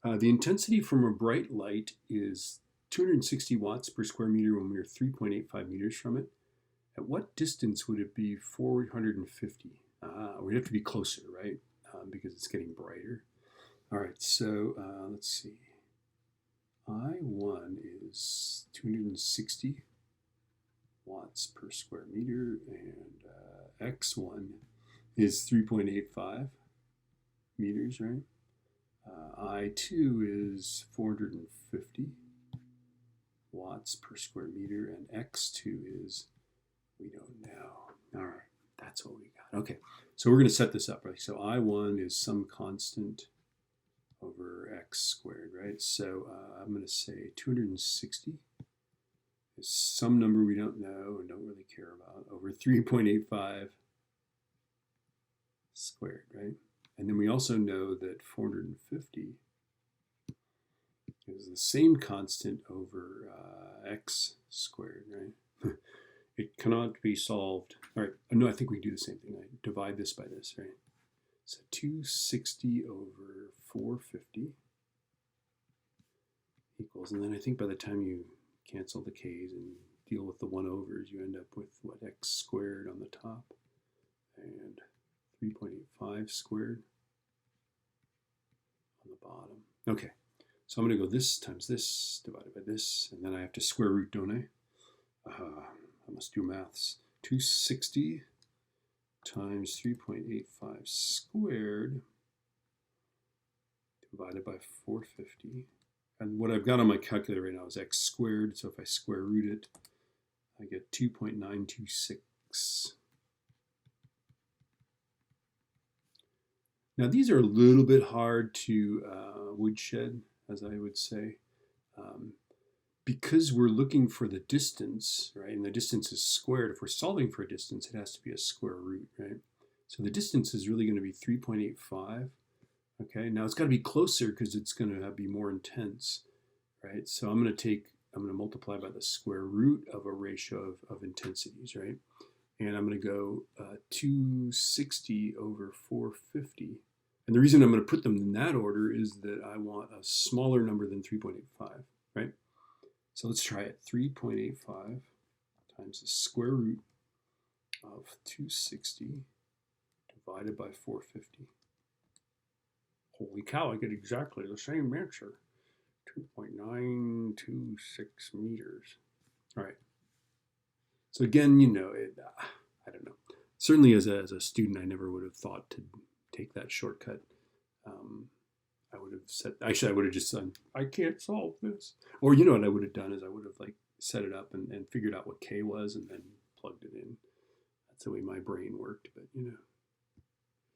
The intensity from a bright light is 260 watts per square meter when we are 3.85 meters from it. At what distance would it be 450? We'd have to be closer, right? Because it's getting brighter. All right, so let's see. I1 is 260 watts per square meter, and X1 is 3.85 meters, right? I2 is 450 watts per square meter, and X2 is, we don't know. All right, that's what we got. Okay, so we're going to set this up, right? So I1 is some constant over x squared, right? So I'm going to say 260 is some number we don't know and don't really care about over 3.85 squared, right? And then we also know that 450 is the same constant over x squared, right? It cannot be solved. All right, no, I think we do the same thing. I divide this by this, right? So 260 over 450 equals, and then I think by the time you cancel the k's and deal with the 1 overs, you end up with what, x squared on the top and 3.85 squared on the bottom. Okay, so I'm going to go this times this divided by this, and then I have to square root, don't I? I must do maths. 260 times 3.85 squared divided by 450. And what I've got on my calculator right now is x squared, so if I square root it, I get 2.926. Now these are a little bit hard to woodshed, as I would say, because we're looking for the distance, right? And the distance is squared. If we're solving for a distance, it has to be a square root, right? So the distance is really going to be 3.85. Okay, now it's got to be closer because it's going to be more intense, right? So I'm going to multiply by the square root of a ratio of intensities, right? And I'm going to go 260 over 450. And the reason I'm going to put them in that order is that I want a smaller number than 3.85, right? So let's try it. 3.85 times the square root of 260 divided by 450. Holy cow, I get exactly the same answer. 2.926 meters. All right. So again, I don't know. Certainly as a student, I never would have thought to take that shortcut. I would have said, actually, I would have just said, I can't solve this. Or you know what I would have done is I would have set it up and figured out what K was and then plugged it in. That's the way my brain worked, but